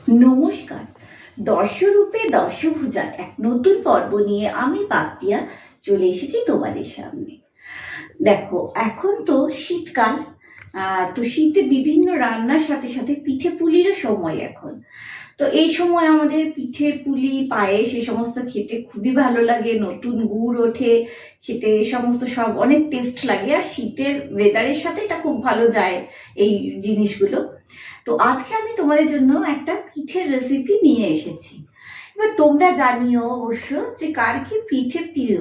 নমস্কার। দর্শরূপে দর্শভুজার এক নতুন পর্ব নিয়ে আমি পাপিয়া চলে এসেছি তোমাদের সামনে। দেখো, এখন তো শীতকাল, তো শীতে বিভিন্ন রান্নার সাথে সাথে পিঠে পুলিরও সময় এখন। তো এই সময় আমাদের পিঠে পুলি পায়েস এ সমস্ত খেতে খুবই ভালো লাগে। নতুন গুড় ওঠে, খেতে এই সমস্ত সব অনেক টেস্ট লাগে, আর শীতের ওয়েদারের সাথে এটা খুব ভালো যায় এই জিনিসগুলো। তো আজকে আমি তোমাদের জন্য একটা পিঠের রেসিপি নিয়ে এসেছি। এবার তোমরা জানিও অবশ্য যে কার কি পিঠে প্রিয়।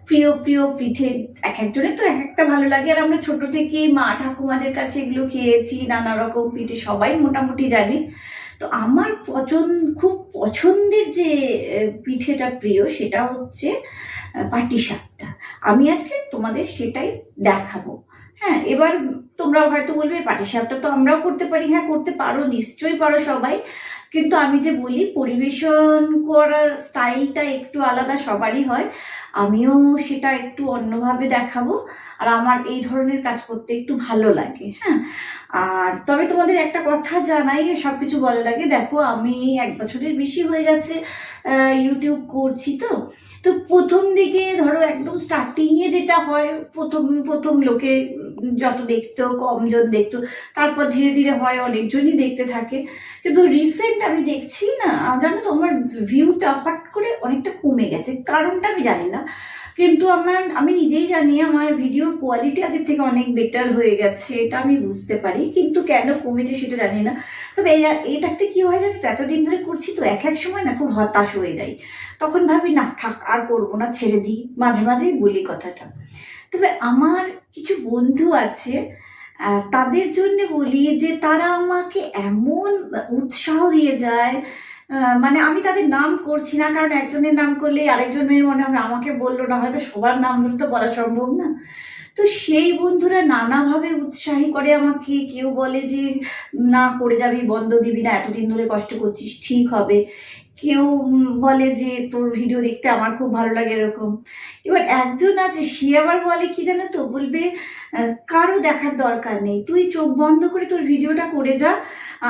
প্রিয় প্রিয় পিঠে এক একজনের তো এক একটা ভালো লাগে, আর আমরা ছোট থেকেই মা ঠাকুমাদের কাছে এগুলো খেয়েছি, নানা রকম পিঠে সবাই মোটামুটি জানি। তো আমার খুব পছন্দের যে পিঠেটা প্রিয় সেটা হচ্ছে পাটিসাপটা। আমি আজকে তোমাদের সেটাই দেখাবো। হ্যাঁ, এবার তোমরা হয়তো বলবে পাটিসাপটা তো আমরাও করতে পারি। হ্যাঁ, করতে পারো, নিশ্চয়ই পারো সবাই। কিন্তু আমি যে বলি, পরিবেশন করার স্টাইলটা একটু আলাদা সবারই হয়। আমিও সেটা একটু অন্যভাবে দেখাবো, আর আমার এই ধরনের কাজ করতে একটু ভালো লাগে। হ্যাঁ, আর তবে তোমাদের একটা কথা জানাই, সবকিছু বলার আগে, দেখো আমি 1 বছরের বেশি হয়ে গেছে ইউটিউব করছি। তো তো প্রথম দিকে ধরো একদম স্টার্টিংয়ে যেটা হয়, প্রথম প্রথম লোকে যত দেখতো কমজন দেখতো, তারপর ধীরে ধীরে হয় অনেকজনই দেখতে থাকে। কিন্তু রিসেন্ট আমি দেখছি না, জানো তো, আমার ভিউটা হঠাৎ করে অনেকটা কমে গেছে। কারণটা আমি জানি না, কিন্তু আমি নিজেই জানি আমার ভিডিওর কোয়ালিটি আগের থেকে অনেক বেটার হয়ে গেছে, এটা আমি বুঝতে পারি। কিন্তু কেন কমেছে সেটা জানি না। তবে এটাতে কি হয় জানি তো, এতদিন ধরে করছি তো এক এক সময় না খুব হতাশ হয়ে যাই। তখন ভাবি না, থাক আর করবো না, ছেড়ে দিই। মাঝে মাঝেই বলি কথাটা। তবে আমার কিছু বন্ধু আছে, তাদের জন্য বলি যে তারা আমাকে এমন উৎসাহ দিয়ে যায়। মানে আমি তাদের নাম করছি না, কারণ একজনের নাম করলে আরেকজনের মনে হবে আমাকে বললো না, হয়তো সবার নাম ধরে তো বলা সম্ভব না। তো সেই বন্ধুরা নানাভাবে উৎসাহী করে আমাকে। কেউ বলে যে না, করে যাবি, বন্ধ দিবি না, এতদিন ধরে কষ্ট করছিস, ঠিক হবে। কেউ বলে যে তোর ভিডিও দেখতে আমার খুব ভালো লাগে, এরকম। এবার একজন আছে, সে আবার বলে কি জানো তো, বলবে কারো দেখার দরকার নেই, তুই চোখ বন্ধ করে তোর ভিডিওটা করে যা,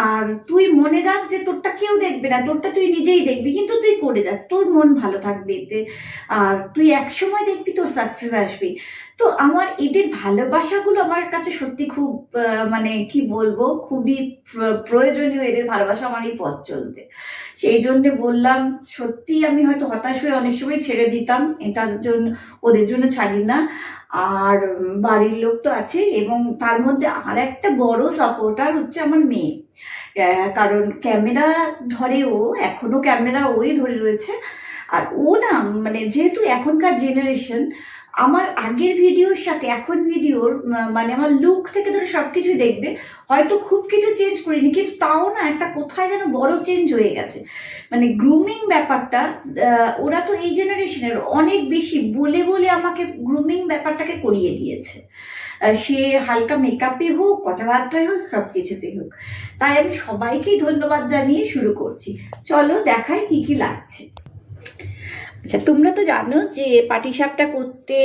আর তুই মনে রাখ যে তোরটা কেউ দেখবে না, তোরটা তুই নিজেই দেখবি, কিন্তু তুই করে যা, তোর মন ভালো থাকবে এতে, আর তুই একসময় দেখবি তোর সাকসেস আসবে। তো আমার এদের ভালোবাসাগুলো আমার কাছে সত্যি খুব মানে কি বলবো, খুবই প্রয়োজনীয় এদের ভালোবাসা আমার এই পথ চলতে। সেই জন্য বললাম, সত্যি আমি হয়তো হতাশ হয়ে অনেক সময় ছেড়ে দিতাম, এটার জন্য, ওদের জন্য ছাড়ি না। আর বাড়ির লোক তো আছে, এবং তার মধ্যে আর একটা বড় সাপোর্টার হচ্ছে আমার মেয়ে। কারণ ক্যামেরা ধরে ও, এখনো ক্যামেরা ওই ধরে রয়েছে। আর ও না, মানে যেহেতু এখনকার জেনারেশন, আমার আগের ভিডিওর সাথে এখন ভিডিওর মানে আমার লুক থেকে ধরে সবকিছু দেখবে, হয়তো খুব কিছু চেঞ্জ করিনি, কিন্তু তাও না একটা কোথায় যেন বড় চেঞ্জ হয়ে গেছে। মানে গ্রুমিং ব্যাপারটা, ওরা তো এই জেনারেশনের অনেক বেশি বলে বলে আমাকে গ্রুমিং ব্যাপারটাকে করিয়ে দিয়েছে। সে হালকা মেকআপে হোক, কথাবার্তায় হোক, সব কিছুতেই হোক। তাই আমি সবাইকেই ধন্যবাদ জানিয়ে শুরু করছি। চলো দেখাই কি কি লাগছে। আচ্ছা, তোমরা তো জানো যে পাটিসাপটা করতে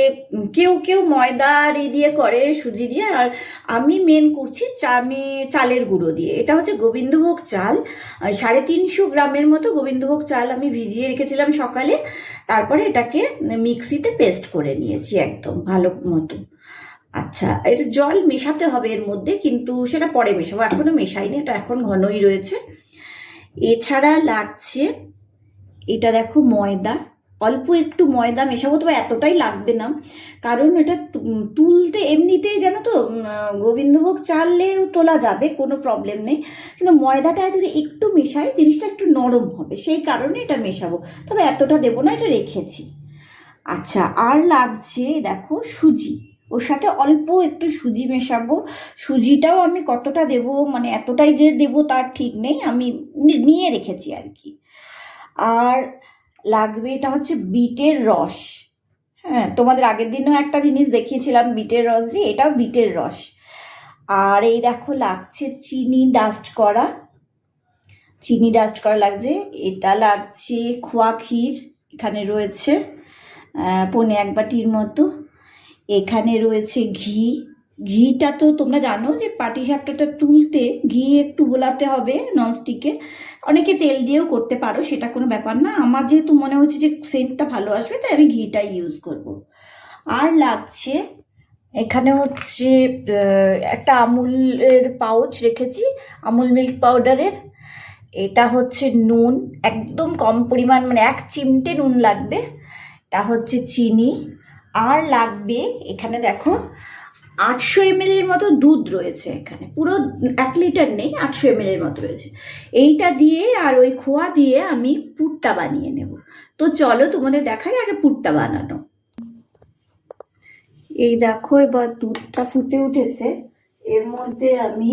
কেউ কেউ ময়দা দিয়ে করে, সুজি দিয়ে, আর আমি মেন করছি আমি চালের গুঁড়ো দিয়ে। এটা হচ্ছে গোবিন্দভোগ চাল, 350 গ্রামের মতো গোবিন্দভোগ চাল আমি ভিজিয়ে রেখেছিলাম সকালে। তারপরে এটাকে মিক্সিতে পেস্ট করে নিয়েছি একদম ভালো মতো। আচ্ছা, এটা জল মেশাতে হবে এর মধ্যে, কিন্তু সেটা পরে মেশাবো, এখনো মেশাইনি, এটা এখন ঘনই রয়েছে। এছাড়া লাগছে, এটা দেখো ময়দা, অল্প একটু ময়দা মেশাবো, তবে এতটাই লাগবে না, কারণ এটা তুলতে এমনিতেই জানো তো, গোবিন্দভোগ চালেও তোলা যাবে, কোনো প্রবলেম নেই, কিন্তু ময়দাটা যদি একটু মেশাই জিনিসটা একটু নরম হবে, সেই কারণে এটা মেশাবো, তবে এতটা দেবো না, এটা রেখেছি। আচ্ছা, আর লাগছে দেখো সুজি, ওর সাথে অল্প একটু সুজি মেশাবো। সুজিটাও আমি কতটা দেবো, মানে এতটাই যে দেবো তার ঠিক নেই, আমি নিয়ে রেখেছি আর কি। আর লাগবে, এটা হচ্ছে বিটের রস। হ্যাঁ, তোমাদের আগের দিনও একটা জিনিস দেখিয়েছিলাম বিটের রস দিয়ে, এটাও বিটের রস। আর এই দেখো লাগছে চিনি ডাস্ট করা, লাগছে। এটা লাগছে খোয়া ক্ষীর, এখানে রয়েছে 1.25 বাটির মতো। এখানে রয়েছে ঘি, ঘিটা তো তোমরা জানো যে পাটিসাপটাটা তুলতে ঘি একটু গোলাতে হবে ননস্টিকে। অনেকে তেল দিয়েও করতে পারো, সেটা কোনো ব্যাপার না। আমার যেহেতু মনে হচ্ছে যে সেন্টটা ভালো আসবে, তাই আমি ঘিটাই ইউজ করব। আর লাগছে এখানে হচ্ছে একটা আমুলের পাউচ রেখেছি, আমুল মিল্ক পাউডারের। এটা হচ্ছে নুন, একদম কম পরিমাণ, মানে 1 চিমটে নুন লাগবে। এটা হচ্ছে চিনি। আর লাগবে এখানে দেখো 800 ml এর মতো দুধ রয়েছে এখানে, পুরো 1 লিটার নেই, 800 ml এর মতো রয়েছে। এইটা দিয়ে আর ওই খোয়া দিয়ে আমি পুরটা বানিয়ে নেব। তো চলো তোমাদের দেখাই আগে পুরটা বানানো। এই দেখো এবার দুধটা ফুটে উঠেছে। এর মধ্যে আমি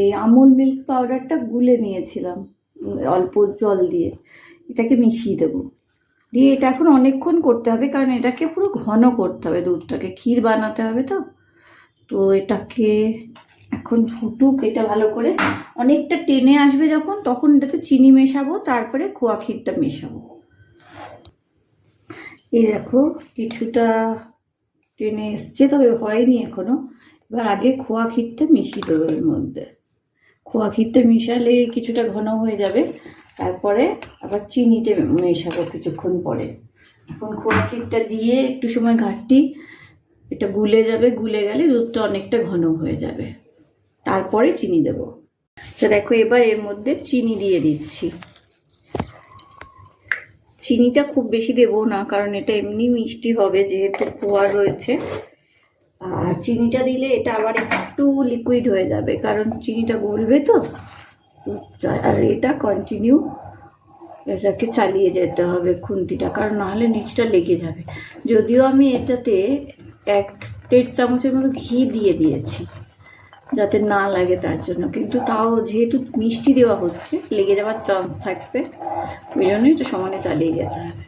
এই আমুল মিল্ক পাউডারটা গুলে নিয়েছিলাম অল্প জল দিয়ে, এটাকে মিশিয়ে দেবো। দিয়ে এটা এখন অনেকক্ষণ করতে হবে, কারণ এটাকে পুরো ঘন করতে হবে, দুধটাকে ক্ষীর বানাতে হবে। তো তো এটাকে এখন ফুটুক এটা ভালো করে, অনেকটা টেনে আসবে যখন, তখন এটাতে চিনি মেশাবো, তারপরে খোয়া ক্ষীরটা মেশাবো। এই দেখো কিছুটা টেনে এসছে, তবে হয়নি এখনো। এবার আগে খোয়া ক্ষীরটা মিশিয়ে দেবো এর মধ্যে। খোয়া ক্ষীরটা মিশালে কিছুটা ঘন হয়ে যাবে, তারপরে আবার চিনিটা মেশাবো কিছুক্ষণ পরে। এখন খোয়া ক্ষীরটা দিয়ে একটু সময় ঘাটতি, এটা গুলে যাবে, গুলে গেলে দুধটা অনেকটা ঘন হয়ে যাবে, তারপরে চিনি দেব। তো দেখো এবার এর মধ্যে চিনি দিয়ে দিচ্ছি। চিনিটা খুব বেশি দেবো না, কারণ এটা এমনি মিষ্টি হবে যেহেতু খোয়া রয়েছে। আর চিনিটা দিলে এটা আবার একটু লিকুইড হয়ে যাবে, কারণ চিনিটা গলবে তো। আর এটা কন্টিনিউ এটাকে চালিয়ে যেতে হবে খুন্তিটা, কারণ নাহলে নিচটা লেগে যাবে। যদিও আমি এটাতে 1 টেবিল চামচের মতো ঘি দিয়ে দিয়েছি যাতে না লাগে তার জন্য, কিন্তু তাও যেহেতু মিষ্টি দেওয়া হচ্ছে লেগে যাওয়ার চান্স থাকবে, ওই জন্যই একটু সমানে চালিয়ে যেতে হবে।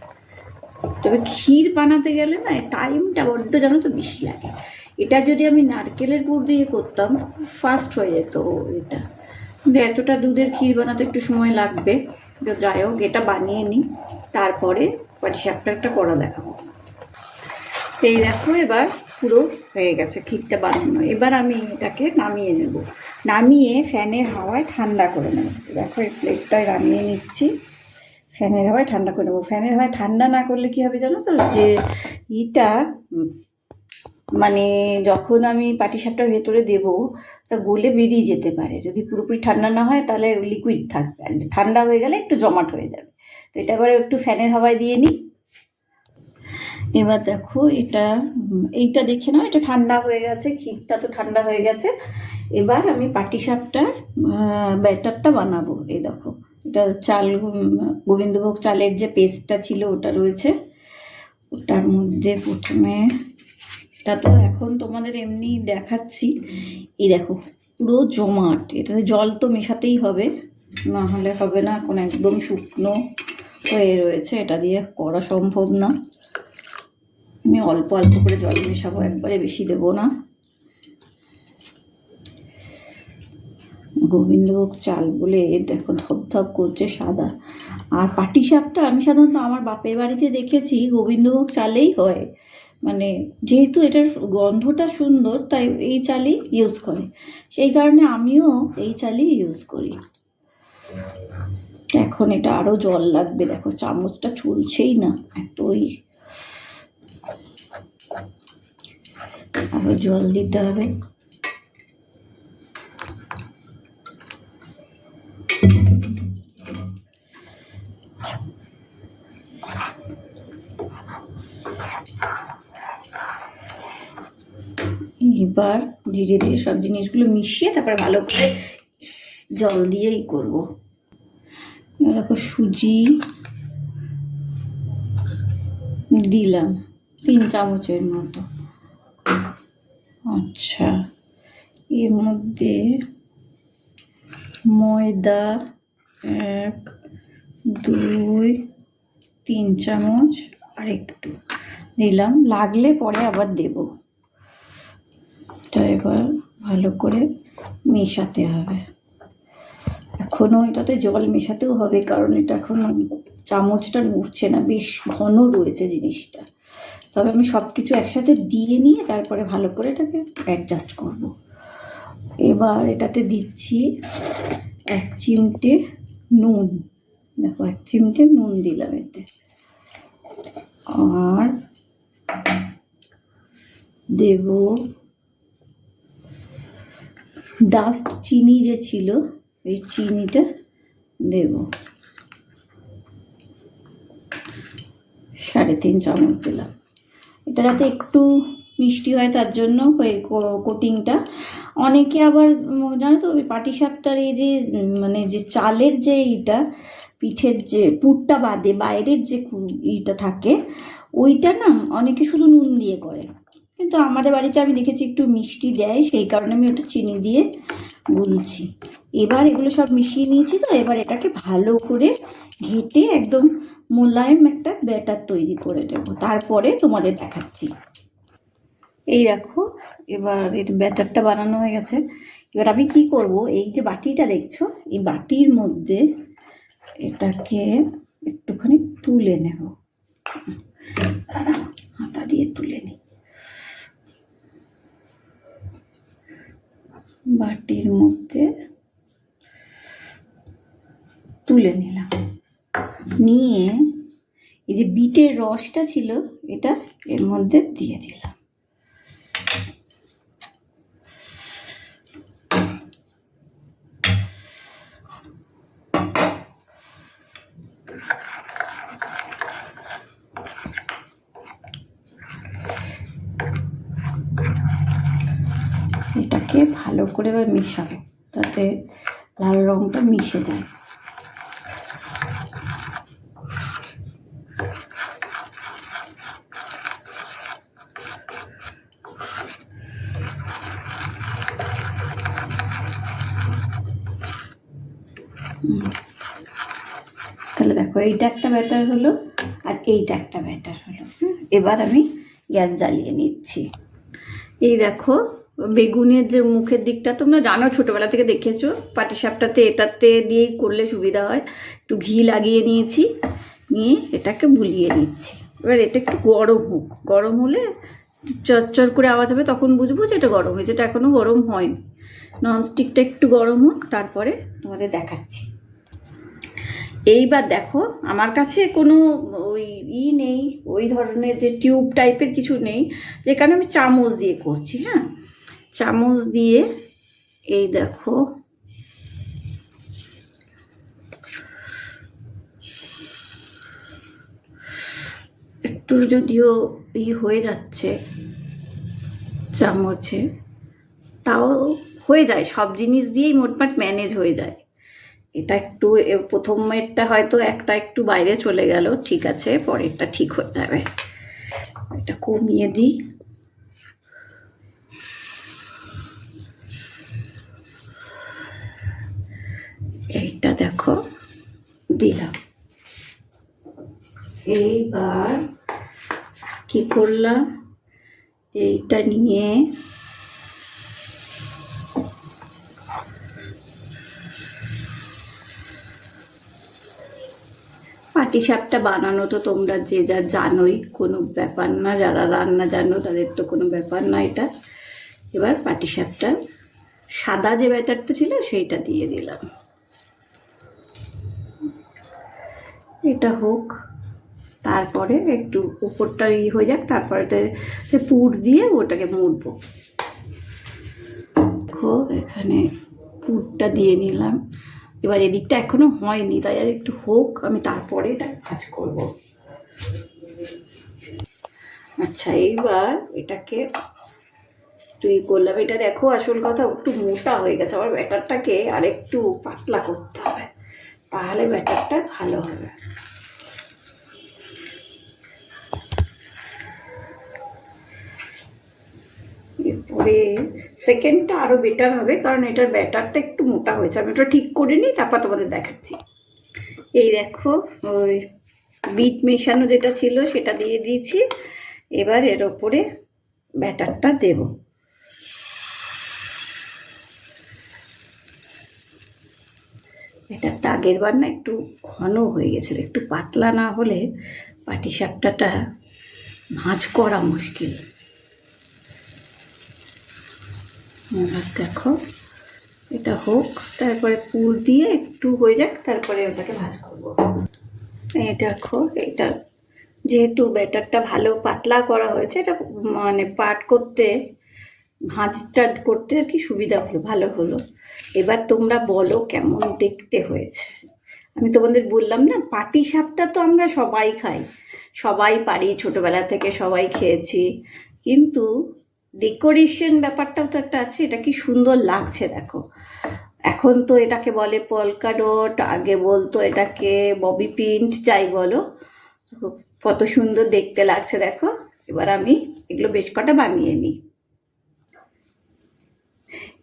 তবে ক্ষীর বানাতে গেলে না টাইমটা বড্ড জানো তো বেশি লাগে। এটা যদি আমি নারকেলের পুর দিয়ে করতাম খুব ফাস্ট হয়ে যেত এটা, কিন্তু এতটা দুধের ক্ষীর বানাতে একটু সময় লাগবে। যাই হোক এটা বানিয়ে নিই, তারপরে পাটিসাপটা করা দেখাবো। এই দেখো এবার পুরো হয়ে গেছে ক্ষীরটা বানানো। এবার আমি এটাকে নামিয়ে নেব, নামিয়ে ফ্যানের হাওয়ায় ঠান্ডা করে নেব। দেখো এই প্লেটটায় নামিয়ে নিচ্ছি, ফ্যানের হাওয়ায় ঠান্ডা করে নেবো। ফ্যানের হাওয়ায় ঠান্ডা না করলে কী হবে জানো তো, যে ইটা মানে যখন আমি পাটিসাপটার ভেতরে দেবো তা গলে বেরিয়ে যেতে পারে। যদি পুরোপুরি ঠান্ডা না হয় তাহলে লিকুইড থাকবে, আর ঠান্ডা হয়ে গেলে একটু জমাট হয়ে যাবে। তো এটা এবার একটু ফ্যানের হাওয়ায় দিয়ে নিই। এবার দেখো এইটা দেখে নাও, এটা ঠান্ডা হয়ে গেছে, ক্ষীরটা তো ঠান্ডা হয়ে গেছে। এবার আমি পাটিসাপটার ব্যাটারটা বানাবো। এই দেখো এটা গোবিন্দভোগ চালের যে পেস্টটা ছিল ওটা রয়েছে, ওটার মধ্যে প্রথমে, এটা তো এখন তোমাদের এমনি দেখাচ্ছি। এই দেখো পুরো জমাট, এটাতে জল তো মেশাতেই হবে, না হলে হবে না, এখন একদম শুকনো হয়ে রয়েছে, এটা দিয়ে করা সম্ভব না। আমি অল্প অল্প করে জল মেশাবো, একবারে বেশি দেবো না। গোবিন্দভোগ চাল বলে দেখো ধপধপ করছে সাদা। আর পাটিসাপটা আমি সাধারণত আমার বাপের বাড়িতে দেখেছি গোবিন্দভোগ চালেই হয়, মানে যেহেতু এটার গন্ধটা সুন্দর তাই এই চালই ইউজ করে, সেই কারণে আমিও এই চালই ইউজ করি। এখন এটা আরও জল লাগবে, দেখো চামচটা চলছেই না, এতই আরও জল দিতে হবে। এবার ধীরে ধীরে সব জিনিসগুলো মিশিয়ে তারপরে ভালো করে জল দিয়েই করবো। দেখো সুজি দিলাম 3 চামচের মতো। আচ্ছা, এর মধ্যে ময়দা 1 2 3 চামচ আর একটু দিলাম, লাগলে পরে আবার দেব। এবার ভালো করে মেশাতে হবে। এখনও এটাতে জল মেশাতেও হবে, কারণ এটা এখন চামচটা নড়ছে না, বেশ ঘন রয়েছে জিনিসটা। তবে আমি সব কিছু একসাথে দিয়ে নিয়ে তারপরে ভালো করে এটাকে অ্যাডজাস্ট করব। এবার এটাতে দিচ্ছি 1 চিমটে নুন। দেখো 1 চিমটে নুন দিলাম এতে, আর দেব ডাস্ট চিনি যে ছিল এই চিনিটা দেব 3.5 চামচ দিলাম। এটা যাতে একটু মিষ্টি হয় তার জন্য ওই কোটিংটা। অনেকে আবার জানো তো ওই পাটিসাপটার এই যে মানে যে চালের যে এইটা পিঠের যে পুরটা বাদে বাইরের যে ইটা থাকে ওইটা না অনেকে শুধু নুন দিয়ে করে, কিন্তু আমাদের বাড়িতে আমি দেখেছি একটু মিষ্টি দেয়, সেই কারণে আমি ওটা চিনি দিয়ে গুলছি। এবার এগুলো সব মিশিয়ে নিয়েছি, তো এবার এটাকে ভালো করে ঘেটে একদম মোলায়েম একটা ব্যাটার তৈরি করে দেবো, তারপরে তোমাদের দেখাচ্ছি। এই দেখো এবার এর ব্যাটারটা বানানো হয়ে গেছে। এবার আমি কি করব, এই যে বাটিটা দেখছো এই বাটির মধ্যে এটাকে একটুখানি তুলে নেব, হাতা দিয়ে তুলে নিই। বাটির মধ্যে তুলে নিলাম, নিয়ে এই যে বিটের রসটা ছিল এটা এর মধ্যে দিয়ে দিলাম। এটাকে ভালো করে এবার মেশাবো যাতে লাল রঙটা মিশে যায়। তাহলে দেখো এইটা একটা ব্যাটার হলো আর এইটা একটা ব্যাটার হলো। এবার আমি গ্যাস জ্বালিয়ে নিচ্ছি। এই দেখো বেগুনের যে মুখের দিকটা তোমরা জানো, ছোটোবেলা থেকে দেখেছো পাটিসাপটাতে এটাতে দিয়েই করলে সুবিধা হয়। একটু ঘি লাগিয়ে নিয়েছি, নিয়ে এটাকে বুলিয়ে নিচ্ছি। এবার এটা একটু গরম হোক, গরম হলে চরচর করে আওয়াজ হবে, তখন বুঝবো যে এটা গরম হয়েছে। এটা এখনও গরম হয়নি, ননস্টিকটা একটু গরম হোক তারপরে তোমাদের দেখাচ্ছি। এইবার দেখো আমার কাছে কোনো ওই নেই, ওই ধরনের যে টিউব টাইপের কিছু নেই, যে কারণে আমি চামচ দিয়ে করছি। হ্যাঁ, চামচ দিয়ে এই দেখো একটু যদিও হয়ে যাচ্ছে চামচে, তাও হয়ে যায়, সব জিনিস দিয়েই মোটমাট ম্যানেজ হয়ে যায়। এটা একটু প্রথমেরটা হয়তো একটা একটু বাইরে চলে গেল, ঠিক আছে, পরেরটা ঠিক হয়ে যাবে। এটা কমিয়ে দিই। এইটা দেখো দিলাম। এইবার কি করলাম, এইটা নিয়ে পাটিসাপটা বানানো তো তোমরা যে যা জানোই, কোনো ব্যাপার না, যারা রান্না জানো তাদের তো কোনো ব্যাপার না এটা। এবার পাটিসাপটা সাদা যে ব্যাটারটা ছিল সেইটা দিয়ে দিলাম। এটা হোক, তারপরে একটু উপরটা হয়ে যাক, তারপরে পুর দিয়ে ওটাকে মুড়বো। দেখো এখানে পুরটা দিয়ে নিলাম। এবার এদিকটা এখনো হয়নি, তাই আর একটু হোক, আমি তারপরে এটা কাজ করব। আচ্ছা, এইবার এটাকে তুই করলাম। এটা দেখো আসল কথা একটু মোটা হয়ে গেছে, আমার ব্যাটারটাকে আর একটু পাতলা করতে হবে, তাহলে ব্যাটারটা ভালো হবে। এরপরে সেকেন্ডটা আরও বেটার হবে, কারণ এটার ব্যাটারটা একটু মোটা হয়েছে। আমি ওটা ঠিক করে নিই, তারপর তোমাদের দেখাচ্ছি। এই দেখো ওই বিট মেশানো যেটা ছিল সেটা দিয়ে দিয়েছি। এবার এর ওপরে ব্যাটারটা দেব। ব্যাটারটা আগের বার না একটু ঘন হয়ে গেছিলো, একটু পাতলা না হলে পাটিসাপটাটা ভাঁজ করা মুশকিল। এবার দেখো এটা হোক, তারপরে পুর দিয়ে একটু হয়ে যাক, তারপরে ওটাকে ভাঁজ করবো। এই দেখো এটা যেহেতু ব্যাটারটা ভালো পাতলা করা হয়েছে, এটা মানে পাট করতে, ভাঁজটা করতে আর কি সুবিধা হলো, ভালো হলো। এবার তোমরা বলো কেমন দেখতে হয়েছে। আমি তোমাদের বললাম না, পাটি সাপটা তো আমরা সবাই খাই, সবাই পারি, ছোটবেলা থেকে সবাই খেয়েছি, কিন্তু ডেকোরেশন ব্যাপারটাও তো একটা আছে। এটা কি সুন্দর লাগছে দেখো। এখন তো এটাকে বলে পলকা ডট, আগে বলতো এটাকে ববি পিন, যাই বলো, কত সুন্দর দেখতে লাগছে দেখো। এবার আমি এগুলো বেশ কটা বানিয়ে নিই।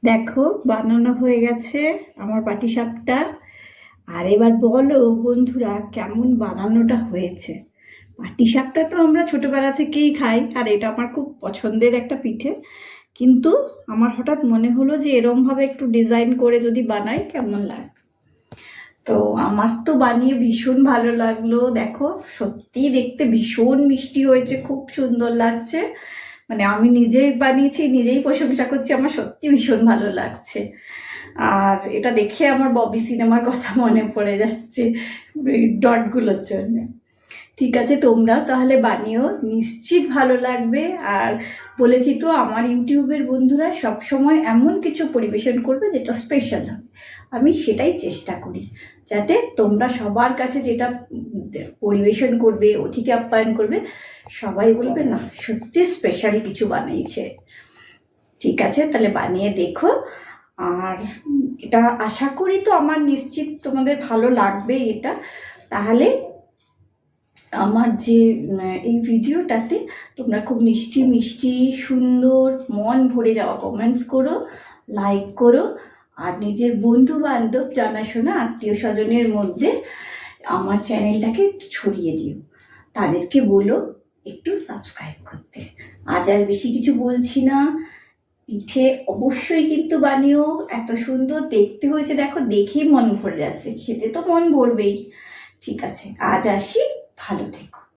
দেখো বানানো হয়ে গেছে আমার পাটিসাপটা। আর এবার বলো বন্ধুরা কেমন বানানোটা হয়েছে। পাটিসাপটা তো আমরা ছোটবেলা থেকেই খাই, আর এটা আমার খুব পছন্দের একটা পিঠে, কিন্তু আমার হঠাৎ মনে হলো যে এরমভাবে একটু ডিজাইন করে যদি বানাই কেমন লাগে। তো আমার তো বানিয়ে ভীষণ ভালো লাগলো। দেখো সত্যি দেখতে ভীষণ মিষ্টি হয়েছে, খুব সুন্দর লাগছে। মানে আমি নিজেই বানিয়েছি, নিজেই প্রশংসা করছি, আমার সত্যি ভীষণ ভালো লাগছে। আর এটা দেখে আমার ববি সিনেমার কথা মনে পড়ে যাচ্ছে ডটগুলোর জন্য। ঠিক আছে, তোমরা তাহলে বানিও, নিশ্চিত ভালো লাগবে। আর বলেছি তো আমার ইউটিউবের বন্ধুরা সবসময় এমন কিছু পরিবেশন করবে যেটা স্পেশাল হবে। আমি সেটাই চেষ্টা করি, যাতে তোমরা সবার কাছে যেটা পরিবেশন করবে, অতিথি আপ্যায়ন করবে, সবাই বলবে না সত্যি স্পেশাল কিছু বানিয়েছে। ঠিক আছে, তাহলে বানিয়ে দেখো। আর এটা আশা করি তো আমার নিশ্চিত তোমাদের ভালো লাগবে এটা। তাহলে আমার যে এই ভিডিওটাতে তোমরা খুব মিষ্টি মিষ্টি সুন্দর মন ভরে যাওয়া কমেন্টস করো, লাইক করো, আর নিজের বন্ধু বান্ধব, জানাশোনা আত্মীয় স্বজনের মধ্যে আমার চ্যানেলটাকে ছড়িয়ে দিও। তাদেরকে বলো একটু সাবস্ক্রাইব করতে। আজ আর বেশি কিছু বলছি না। পিঠে অবশ্যই কিন্তু বানিও, এত সুন্দর দেখতে হয়েছে দেখো, দেখেই মন ভরে যাচ্ছে, খেতে তো মন ভরবেই। ঠিক আছে, আজ আসি, ভালো থেকো।